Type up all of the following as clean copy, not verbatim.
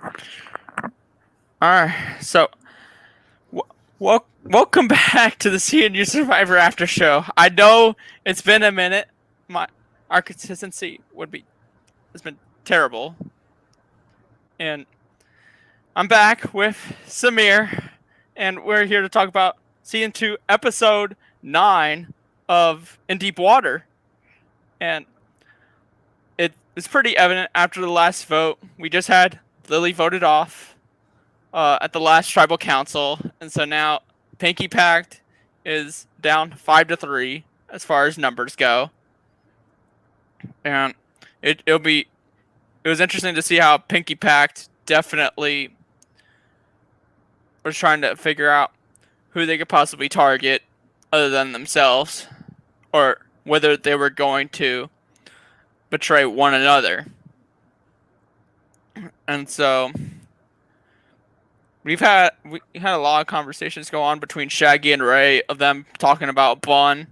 All right, so welcome back to the CNU Survivor After Show. I know it's been a minute. My our consistency has been terrible, and I'm back with Samir, and we're here to talk about Season 2, Episode 9 of In Deep Water. And it's pretty evident after the last vote. We just had Lily voted off at the last tribal council, and so now Pinky Pact is down 5-3 as far as numbers go. And it was interesting to see how Pinky Pact definitely was trying to figure out who they could possibly target other than themselves, or whether they were going to betray one another. And so we had a lot of conversations go on between Shaggy and Ray of them talking about Bun.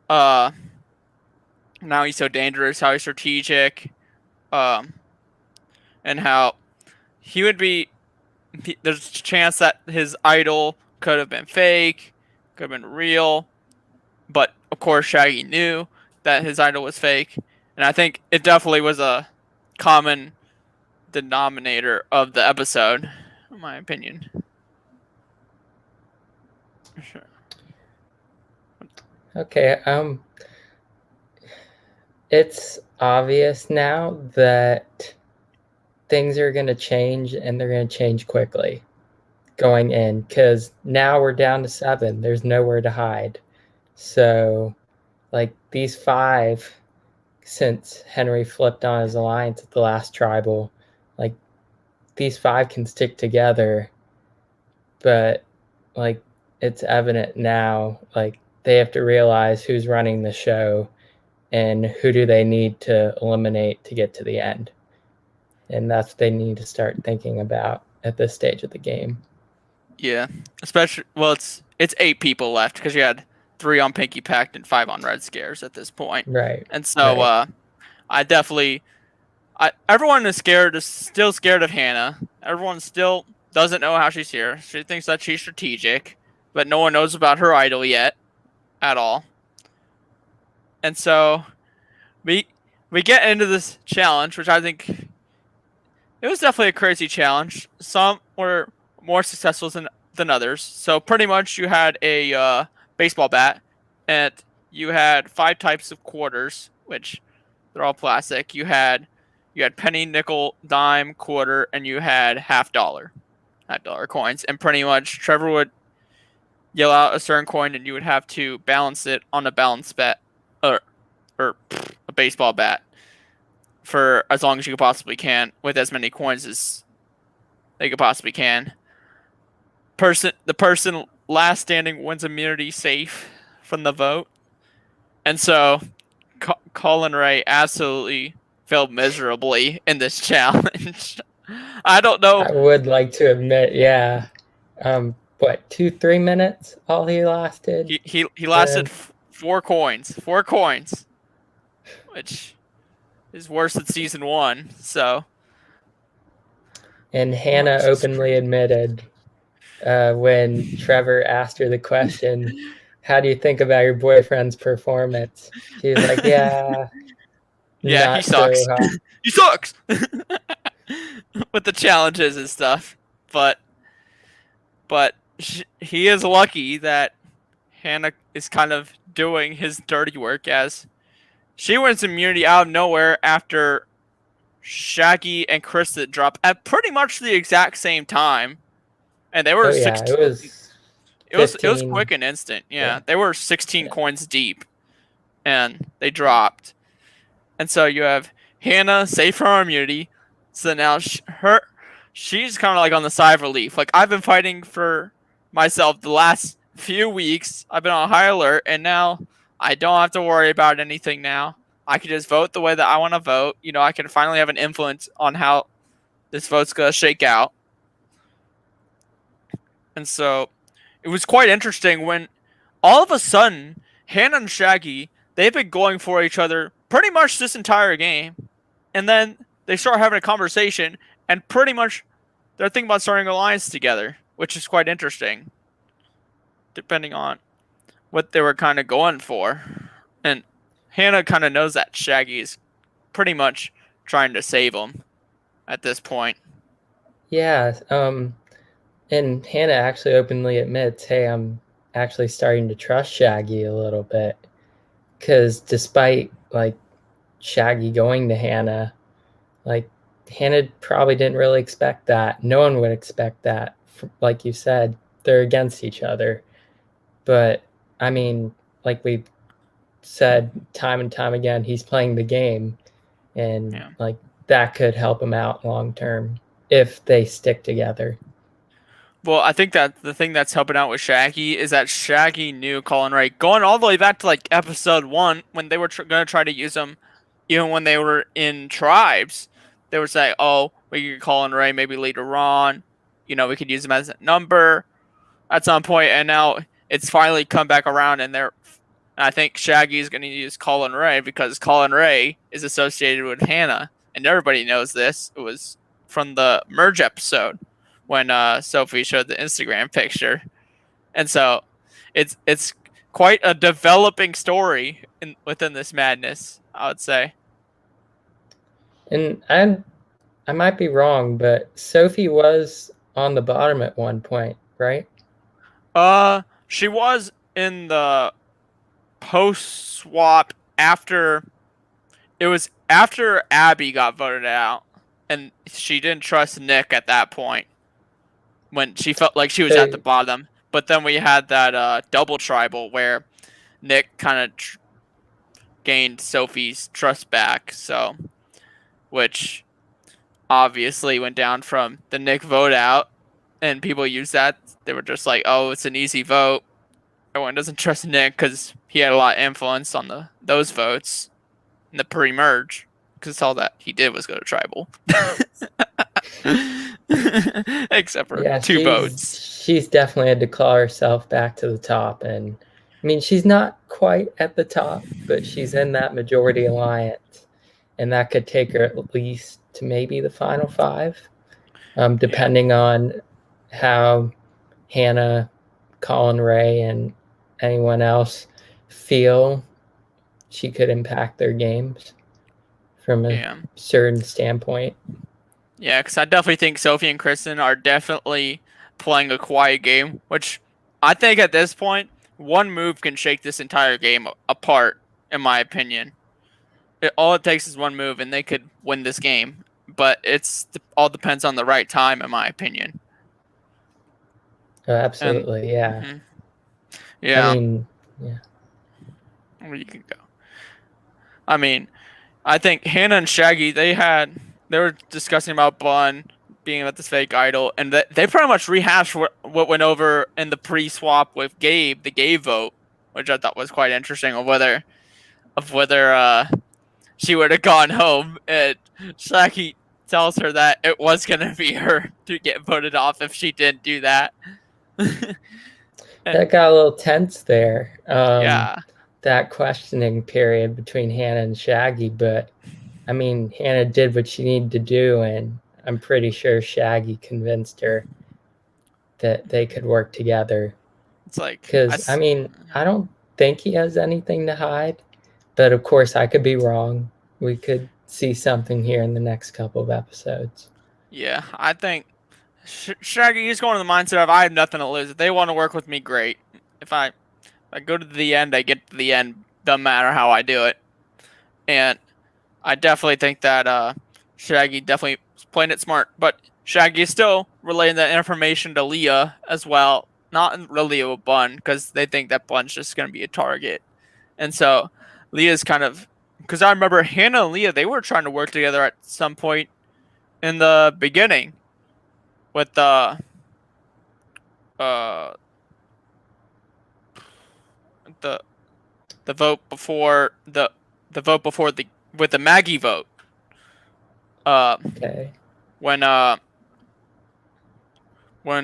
Now he's so dangerous, how he's strategic, and how he would be. There's a chance that his idol could have been fake, could have been real, but of course Shaggy knew that his idol was fake, and I think it definitely was a common denominator of the episode, in my opinion. Sure. Okay, it's obvious now that things are going to change, and they're going to change quickly going in, because now we're down to 7. There's nowhere to hide. So, like, these 5, since Henry flipped on his alliance at the last tribal, like, these 5 can stick together, but, like, it's evident now, like, they have to realize who's running the show and who do they need to eliminate to get to the end. And that's what they need to start thinking about at this stage of the game. Yeah, especially, well, it's 8 people left, because you had 3 on Pinky Pact and 5 on Red Scares at this point. Right. And so, right. Everyone is still scared of Hannah. Everyone still doesn't know how she's here. She thinks that she's strategic, but no one knows about her idol yet, at all. And so, we get into this challenge, which I think it was definitely a crazy challenge. Some were more successful than others. So pretty much you had a baseball bat, and you had 5 types of quarters, which they're all plastic. You had penny, nickel, dime, quarter, and you had $50 coins. And pretty much Trevor would yell out a certain coin, and you would have to balance it on a balance bet, or a baseball bat, for as long as you possibly can, with as many coins as they could possibly can. The person last standing wins immunity safe from the vote. And so Colin Ray absolutely failed miserably in this challenge. I don't know. I would like to admit, yeah. 2-3 minutes all he lasted? He lasted 4 coins. 4 coins. Which is worse than season 1, so. And Hannah openly admitted when Trevor asked her the question, how do you think about your boyfriend's performance? She was like, yeah. Yeah, he sucks. He sucks! With the challenges and stuff. But he is lucky that Hannah is kind of doing his dirty work, as she wins immunity out of nowhere after Shaggy and Krista drop at pretty much the exact same time. And they were 16. It was quick and instant. Yeah. They were 16 coins deep, and they dropped. And so you have Hannah safe from her immunity. So now she's kind of like on the sigh of relief. Like, I've been fighting for myself the last few weeks. I've been on high alert, and now I don't have to worry about anything now. I can just vote the way that I want to vote. You know, I can finally have an influence on how this vote's going to shake out. And so it was quite interesting when all of a sudden Hannah and Shaggy, they've been going for each other pretty much this entire game. And then they start having a conversation, and pretty much they're thinking about starting an alliance together, which is quite interesting, depending on what they were kind of going for. And Hannah kind of knows that Shaggy is pretty much trying to save him at this point. Yeah, and Hannah actually openly admits, "Hey, I'm actually starting to trust Shaggy a little bit." Because despite like Shaggy going to Hannah, like Hannah probably didn't really expect that. No one would expect that. Like you said, they're against each other. But I mean, like we said time and time again, he's playing the game, and Yeah. like that could help him out long term if they stick together. Well, I think that the thing that's helping out with Shaggy is that Shaggy knew Colin Ray going all the way back to like episode 1 when they were going to try to use him, even when they were in tribes. They were saying, "Oh, we could Colin Ray maybe later on. We could use him as a number at some point." And now it's finally come back around, and I think Shaggy is going to use Colin Ray because Colin Ray is associated with Hannah, and everybody knows this. It was from the merge episode when Sophie showed the Instagram picture, and so it's quite a developing story within this madness, I would say. And I might be wrong, but Sophie was on the bottom at one point, right? She was in the post swap after it was after Abby got voted out, and she didn't trust Nick at that point when she felt like she was at the So bottom. But then we had that double tribal where Nick kind of gained Sophie's trust back, so which obviously went down from the Nick vote out, and people used that. They were just like, "Oh, it's an easy vote. Everyone doesn't trust Nick because he had a lot of influence on those votes in the pre-merge, because all that he did was go to tribal, except for yeah, 2 votes." she's definitely had to claw herself back to the top, and I mean she's not quite at the top, but she's in that majority alliance, and that could take her at least to maybe the final five, Yeah, depending on how Hannah, Colin Ray, and anyone else feel she could impact their games from a yeah, certain standpoint. yeah. Because I definitely think Sophie and Kristen are definitely playing a quiet game, which I think at this point, one move can shake this entire game apart. In my opinion, all it takes is one move, and they could win this game. But it's all depends on the right time, in my opinion. And Absolutely, yeah. mhm, I yeah, mean, yeah. where you can go. I mean, I think Hannah and Shaggy they were discussing about Bun being about this fake idol, and they pretty much rehashed what went over in the pre-swap with Gabe, the Gabe vote, which I thought was quite interesting of whether she would have gone home, and Shaggy tells her that it was gonna be her to get voted off if she didn't do that. And That got a little tense there. yeah, That questioning period between Hannah and Shaggy, but I mean, Hannah did what she needed to do, and I'm pretty sure Shaggy convinced her that they could work together. it's like Because, I mean, I don't think he has anything to hide, but of course, I could be wrong. We could see something here in the next couple of episodes. yeah, I think Shaggy is going to the mindset of I have nothing to lose. If they want to work with me, great. If I go to the end, I get to the end. Doesn't matter how I do it. And I definitely think that Shaggy definitely is playing it smart. But Shaggy is still relaying that information to Leah as well. Not really with Bun, because they think that Bun's just going to be a target. And so Leah's kind of. Because I remember Hannah and Leah, they were trying to work together at some point in the beginning with uh the the vote before the vote before the with the Maggie vote. Uh, Okay. when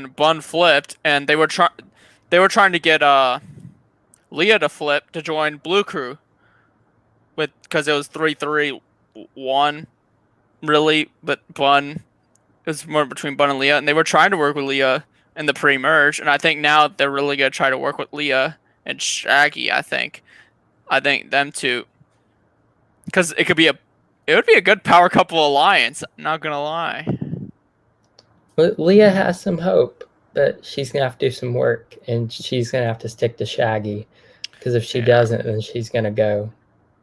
Bun flipped, and they were trying to get Leah to flip to join Blue Crew because it was 3-3-1 really, but Bun it was more between Bun and Leah, and they were trying to work with Leah in the pre-merge, and I think now they're really gonna try to work with Leah and Shaggy. I think them two, because it would be a good power couple alliance. I'm not gonna lie. But Leah has some hope, but she's gonna have to do some work, and she's gonna have to stick to Shaggy, because if she Yeah. doesn't, then she's gonna go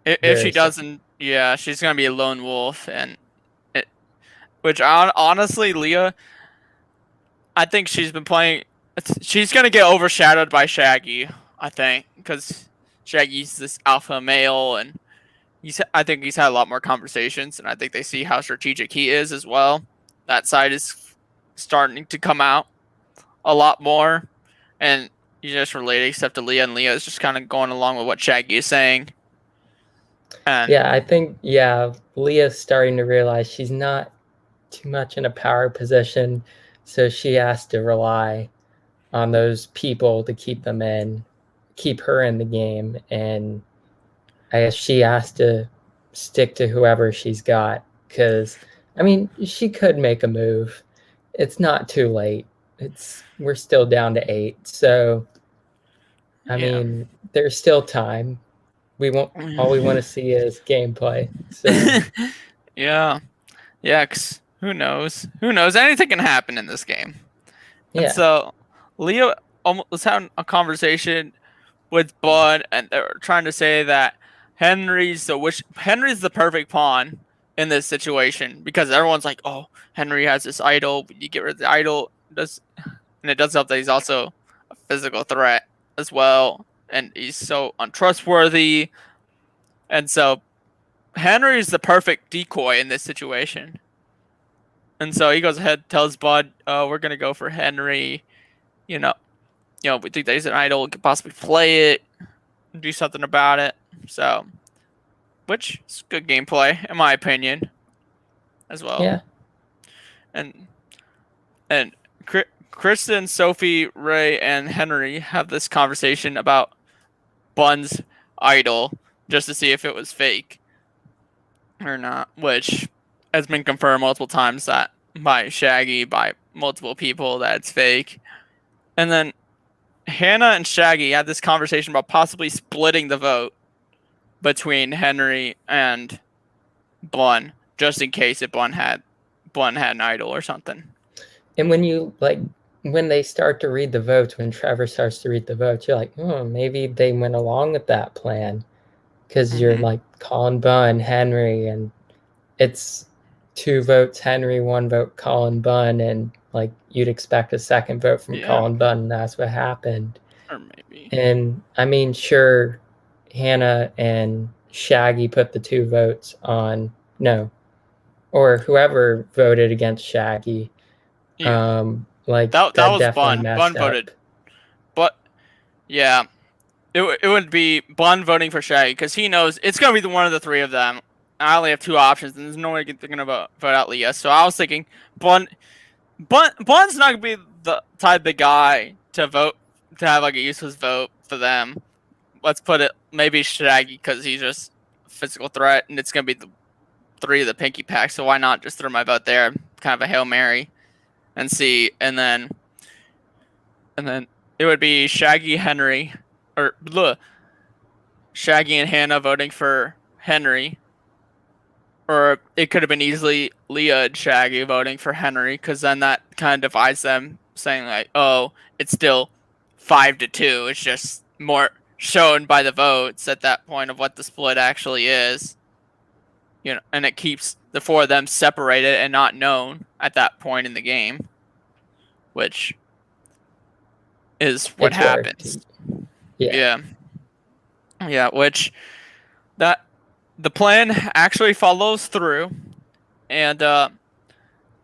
If she very soon. doesn't, yeah, she's gonna be a lone wolf, and it, honestly, Leah, I think she's been playing. She's gonna get overshadowed by Shaggy. I think because Shaggy's this alpha male, and I think he's had a lot more conversations, and I think they see how strategic he is as well. That side is starting to come out a lot more, and you just relate except to Leah, and Leah is just kind of going along with what Shaggy is saying. And Yeah, I think Leah's starting to realize she's not too much in a power position, so she has to rely on those people to keep her in the game, and I guess she has to stick to whoever she's got because I mean she could make a move. It's not too late. We're still down to 8, so I yeah. mean there's still time. We won't all we want to see is gameplay. So Yeah. Yeah, 'cause who knows? Who knows? Anything can happen in this game. And yeah, so Leo was having a conversation with Bud, and they're trying to say that Henry's the perfect pawn in this situation because everyone's like, oh, Henry has this idol. You get rid of the idol, and it does help that he's also a physical threat as well, and he's so untrustworthy. And so Henry's the perfect decoy in this situation. And so he goes ahead, tells Bud, "Oh, we're gonna go for Henry. You know, we think that he's an idol. We could possibly play it, do something about it." So, which is good gameplay in my opinion, as well. yeah. And and Kristen, Sophie, Ray, and Henry have this conversation about Bun's idol just to see if it was fake or not, which has been confirmed multiple times that by Shaggy, by multiple people, that it's fake. And then Hannah and Shaggy had this conversation about possibly splitting the vote between Henry and Bun, just in case if Bun had an idol or something. And when they start to read the votes, when Trevor starts to read the votes, you're like, oh, maybe they went along with that plan because you're Mm-hmm. like Colin Bunn, Henry, and it's 2 votes Henry, 1 vote Colin Bunn, and like you'd expect a second vote from Yeah, Colin Bunn, and that's what happened. or maybe. And I mean, sure, Hannah and Shaggy put the 2 votes on no, or whoever voted against Shaggy. Yeah, Like that that was definitely Bun. Bun messed voted, up. but yeah, it would be Bun voting for Shaggy because he knows it's gonna be one of the three of them. I only have 2 options, and there's no way they're gonna vote out Leah. So I was thinking, Bun's not gonna be the type of guy to vote to have like a useless vote for them. Let's put it maybe Shaggy because he's just a physical threat, and it's gonna be the 3 of the Pinky Pack. So why not just throw my vote there, kind of a Hail Mary, and see, and then it would be Shaggy Henry or bleh, Shaggy and Hannah voting for Henry, or it could have been easily Leah and Shaggy voting for Henry, because then that kind of divides them, saying like, oh, it's still 5-2. It's just more shown by the votes at that point of what the split actually is, and it keeps the 4 of them separated and not known at that point in the game, which is what It's worked. happens. Yeah. Yeah, which that the plan actually follows through, and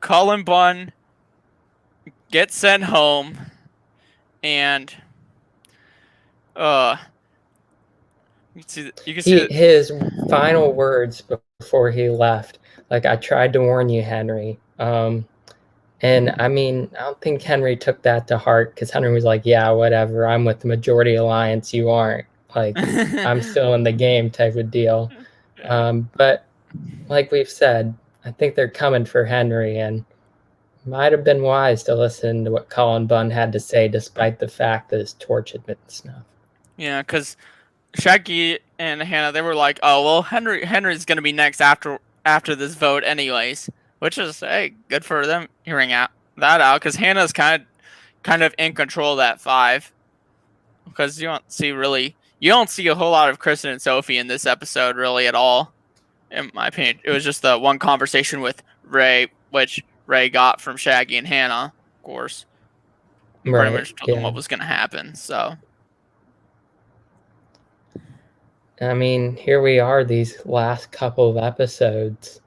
Colin Bunn gets sent home, and uh, you can see His final words before he left, like I tried to warn you, Henry. And I mean, I don't think Henry took that to heart because Henry was like, yeah, whatever. I'm with the majority alliance. You aren't. Like, I'm still in the game type of deal. yeah, But like we've said, I think they're coming for Henry, and might have been wise to listen to what Colin Bunn had to say, despite the fact that his torch had been snuffed. Yeah, because Shaggy and Hannah, they were like, "Oh well, Henry's gonna be next after this vote, anyways," which is hey, good for them hearing that out because Hannah's kind of in control of that 5 because you don't see a whole lot of Kristen and Sophie in this episode really at all. In my opinion, it was just the one conversation with Ray, which Ray got from Shaggy and Hannah, of course. Pretty much told them what was gonna happen. So. I mean, here we are, these last couple of episodes.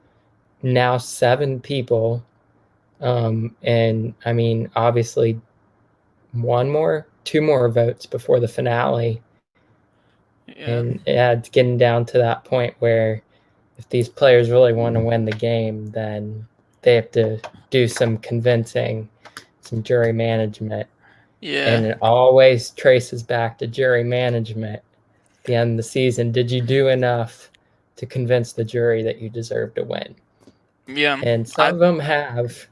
Now 7 people. And I mean, obviously, 2 more votes before the finale. Yeah. And it's getting down to that point where if these players really want to win the game, then they have to do some convincing, some jury management. Yeah. And it always traces back to jury management. At the end of the season, did you do enough to convince the jury that you deserve to win? Yeah. And some of them have,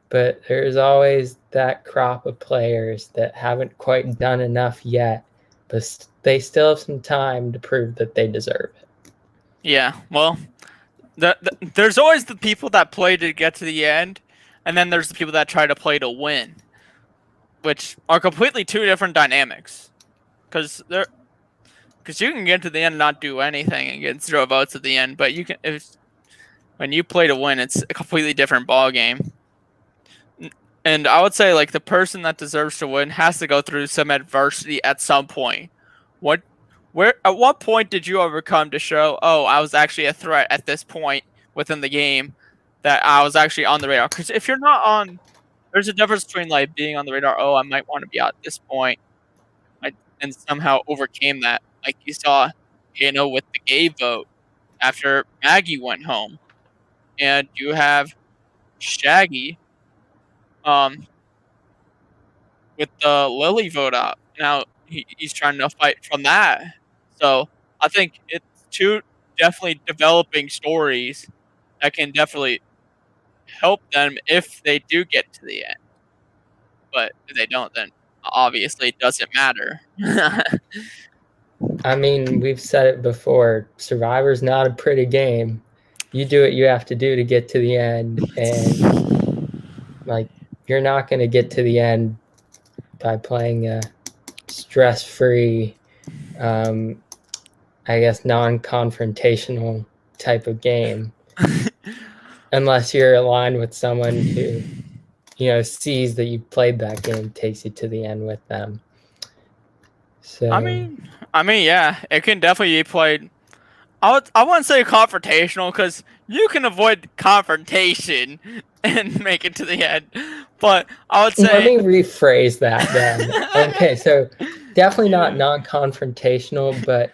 but there's always that crop of players that haven't quite done enough yet, but they still have some time to prove that they deserve it. Yeah, well, there's always the people that play to get to the end, and then there's the people that try to play to win, which are completely 2 different dynamics. Because you can get to the end and not do anything and get 0 votes at the end, but when you play to win, it's a completely different ball game. And I would say like the person that deserves to win has to go through some adversity at some point. At what point did you overcome to show, oh, I was actually a threat at this point within the game, that I was actually on the radar? Because if you're not on, there's a difference between like being on the radar. Oh, I might want to be out at this point, and somehow overcame that. Like you saw, with the gay vote after Maggie went home, and you have Shaggy, with the Lily vote out. Now he's trying to fight from that. So I think it's 2 definitely developing stories that can definitely help them if they do get to the end. But if they don't, then obviously it doesn't matter. I mean, we've said it before, Survivor's not a pretty game. You do what you have to do to get to the end, and like you're not going to get to the end by playing a stress-free, I guess, non-confrontational type of game, unless you're aligned with someone who, sees that you played that game, takes you to the end with them. So I mean, yeah, it can definitely be played. I wouldn't say confrontational because you can avoid confrontation and make it to the end. But I would say, let me rephrase that then. Okay, so definitely not non-confrontational, but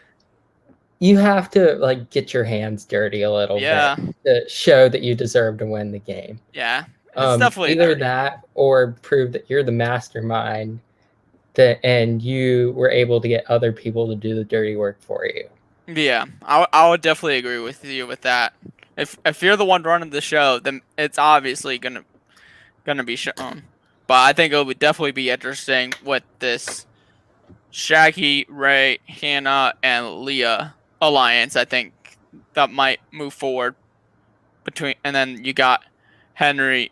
you have to like get your hands dirty a little bit to show that you deserve to win the game. Yeah, it's definitely either that or prove that you're the mastermind, and you were able to get other people to do the dirty work for you. Yeah, I would definitely agree with you with that. If you're the one running the show, then it's obviously gonna be shown. But I think it would definitely be interesting with this Shaggy, Ray, Hannah, and Leah alliance. I think that might move forward and then you got Henry,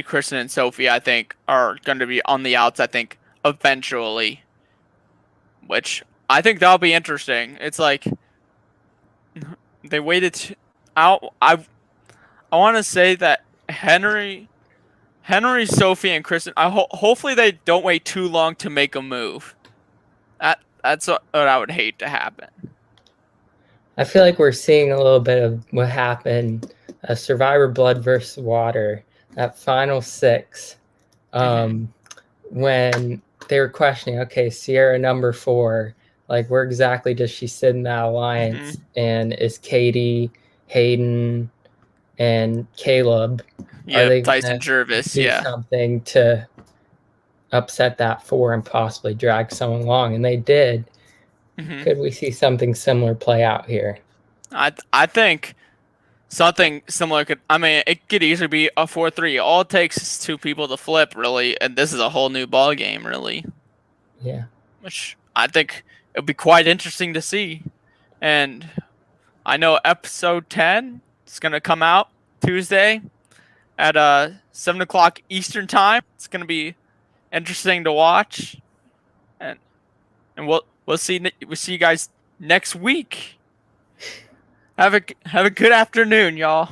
Kristen, and Sophie. I think are going to be on the outs. I think eventually, which I think that'll be interesting. It's like they waited out. I want to say that Henry, Sophie, and Kristen. Hopefully they don't wait too long to make a move. That's what I would hate to happen. I feel like we're seeing a little bit of what happened. Survivor Blood versus Water, that final 6, when they were questioning, okay, Sierra number 4, like where exactly does she sit in that alliance? And is Katie, Hayden, and Caleb, are they Tyson Jervis, do something to upset that 4 and possibly drag someone along? And they did. Could we see something similar play out here? I think something similar could. I mean, it could easily be a 4-3. All it takes is two people to flip, really, and this is a whole new ball game, really. Yeah. Which I think it would be quite interesting to see. And I know episode 10 is gonna come out Tuesday at 7 o'clock Eastern time. It's gonna be interesting to watch, and we'll see you guys next week. Have a good afternoon, y'all.